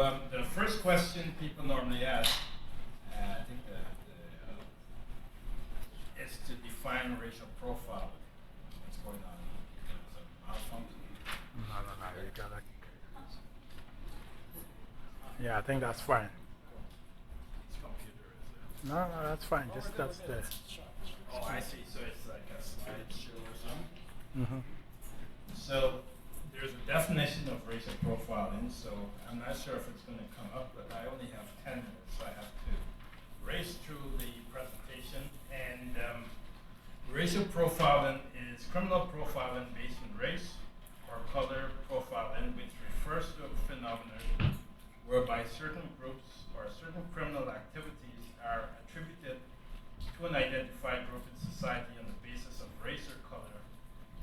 the first question people normally ask, I think is to define racial profile. What's going on? Is it malfunction? No, you gotta. Yeah, I think that's fine. It's computer, is it? No, that's fine. Just that's the. Oh, I see. So it's like a slideshow or something. Mm-hmm. So there's a definition of racial profiling. So I'm not sure if it's going to come up, but I only have 10 minutes, so I have to race through the presentation. And racial profiling is criminal profiling based on race or color profiling, which refers to a phenomenon whereby certain groups or certain criminal activities are attributed to an identified group in society on the basis of race or color,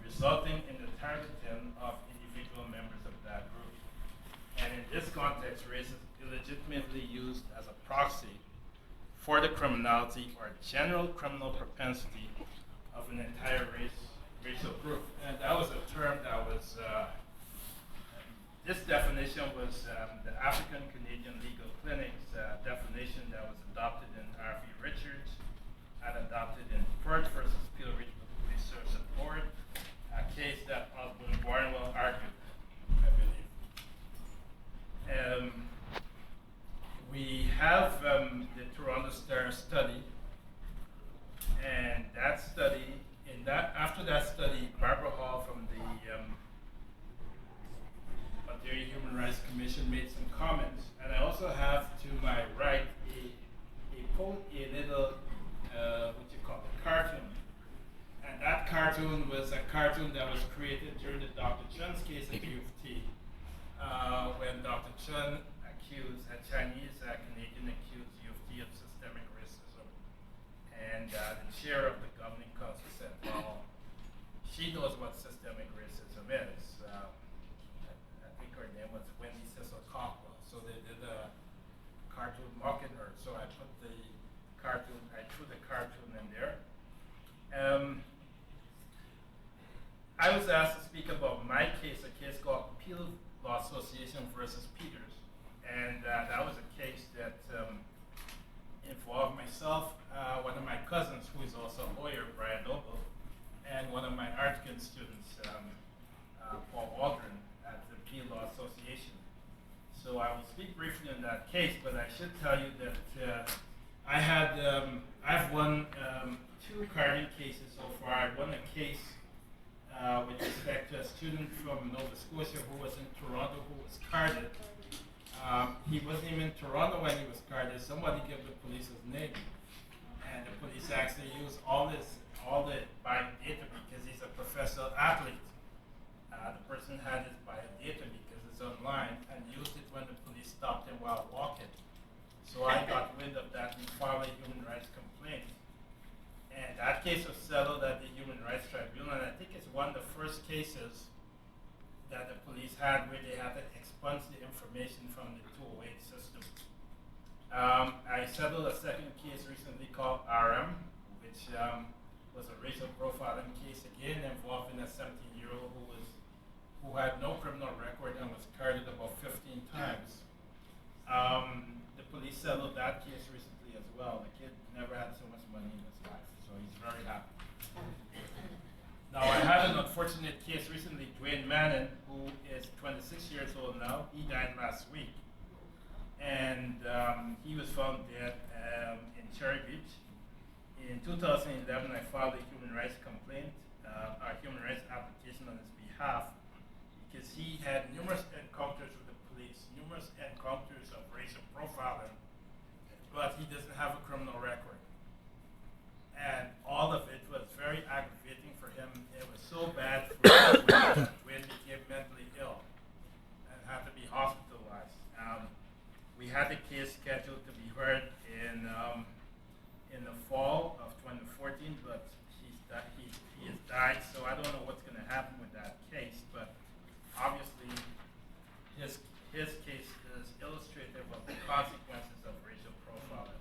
resulting in the targeting of individual members of that group. And in this context, race is illegitimately used as a proxy for the criminality or general criminal propensity of an entire racial group. And that was a term that was this definition was the African Canadian Legal Clinic's definition that was adopted in R.V. Richards and adopted in Perth versus Peel Research Board, a case that Osborne Barnwell argued, I believe. We have the Toronto Star study, and that study, after that study, Barbara Hall from the Ontario Human Rights Commission made some comments, and I also have to my right a little cartoon, and that cartoon was a cartoon that was created during the Dr. Chun's case at U of T, when Dr. Chun accused a Chinese Canadian accused U of T of systemic racism, and the chair of the governing council said, "Well, she knows what systemic racism is." I think her name was Wendy Cecil Cockwell. So they did a cartoon mocking her. So I threw the cartoon in there. I was asked to speak about my case, a case called Peel Law Association versus Peters. And that was a case that involved myself, one of my cousins, who is also a lawyer, Brian Noble, and one of my Artican students, Paul Waldron, at the Peel Law Association. So I will speak briefly on that case, but I should tell you that I've won 2 carding cases so far. I won a case with respect to a student from Nova Scotia who was in Toronto who was carded. He wasn't even in Toronto when he was carded. Somebody gave the police his name, and the police actually used all the biodata because he's a professional athlete. The person had his biodata because it's online and used it when the police stopped him while walking. So I got wind of that and filed a human rights complaint. And that case was settled at the Human Rights Tribunal, and I think it's one of the first cases that the police had where they had to expunge the information from the 208 system. I settled a second case recently called RM, which was a racial profiling case again involving a 17-year-old who had no criminal record and was carded about 15 times. The police settled that case recently as well. The kid never had so much money in his life, so he's very happy. Now, I had an unfortunate case recently, Dwayne Manning, who is 26 years old now. He died last week. And he was found dead in Cherry Beach. In 2011, I filed a human rights complaint, a human rights application on his behalf, because he had numerous encounters with the police, numerous encounters of racial profiling, but he doesn't have a criminal record. And all of it was very aggravating for him. It was so bad for him that Dwayne became mentally ill and had to be hospitalized. We had the case scheduled to be heard in the fall of 2014, but he has died, so I don't know what's going to happen with that case, but obviously his case is illustrative of the consequences of racial profiling.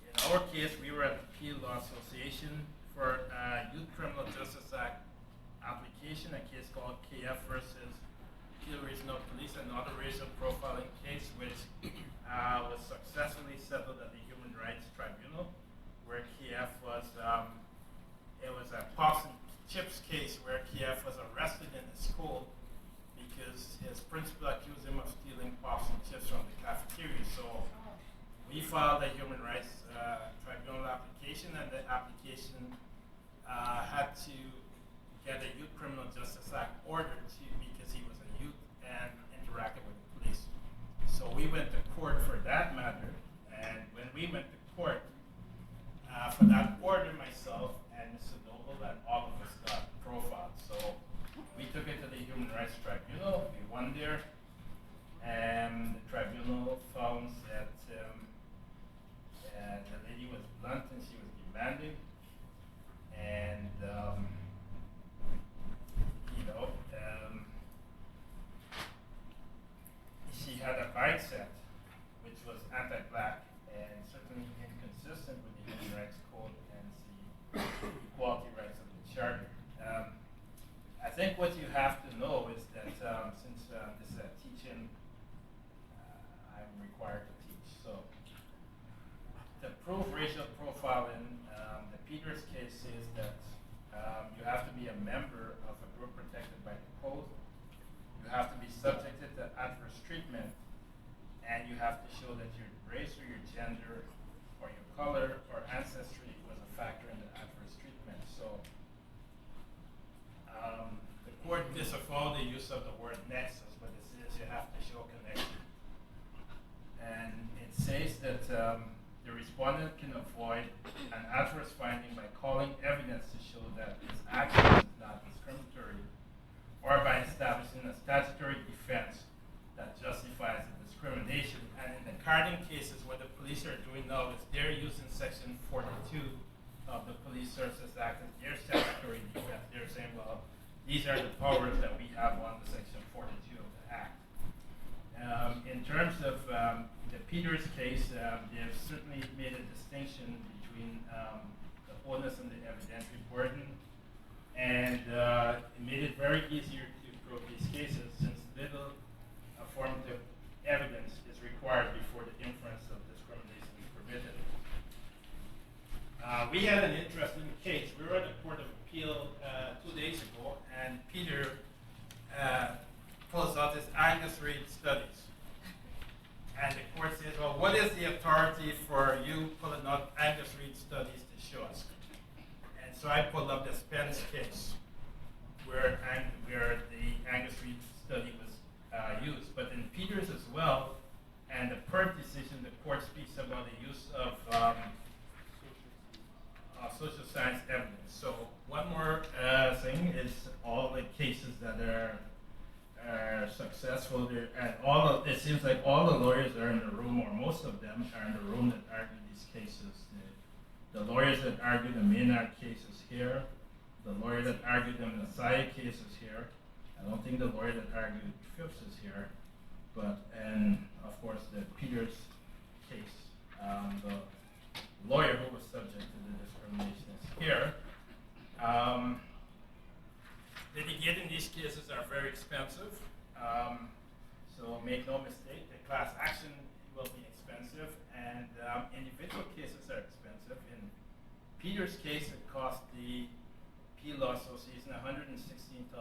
In our case, we were at the Peel Law Association for a Youth Criminal Justice Act application, a case called KF versus Peel Regional Police and other racial profiling member of a group protected by the code, you have to be subjected to adverse treatment, and you have to show that your race or your gender or your color or ancestry was a factor in the adverse treatment. So the court disavowed the use of the word nexus, but it says you have to show connection. And it says that the respondent can avoid an adverse finding by calling evidence to show that his action is not discriminatory, or by establishing a statutory defense that justifies the discrimination. And in the carding cases, what the police are doing now is they're using Section 42 of the Police Services Act as their statutory defense. They're saying, well, these are the powers that we have under Section 42 of the Act. In terms of the Peters case, they've certainly made a distinction between the onus and the evidentiary burden, and it made it very easier to prove these cases, since little affirmative evidence is required before the inference of discrimination is permitted. We had an interesting case. We were at the Court of Appeal 2 days ago, and Peter pulls out his Angus Reid studies. And the court says, well, what is the authority for you pulling out Angus Reid studies to show us? And so I pulled up the Spence case, where the Angus Reid study was used. But in Peters as well, and the Perth decision, the court speaks about the use of social science evidence. So one more thing is all the cases that are successful there, and it seems like all the lawyers are in the room, or most of them are in the room that argue these cases. The lawyers that argue the Maynard cases here, the lawyer that argued the Messiah cases here. I don't think the lawyer that argued Phipps is here, and of course the Peters case, the lawyer who was subject to the discrimination is here. Litigating these cases are very expensive, so make no mistake, the class action will be expensive, and individual cases are expensive. In Peter's case, it cost the P Law Association $116,889.41,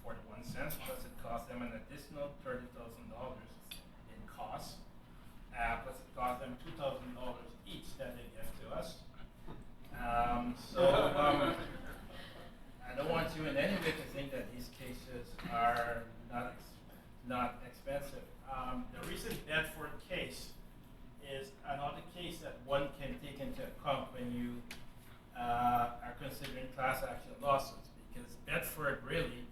plus it cost them an additional $30,000 in costs, plus it cost them $2,000 each that they give to us. I don't want you in any way to think that these cases are not expensive. The recent Bedford case is another case that one can take into account when you are considering class action lawsuits, because Bedford really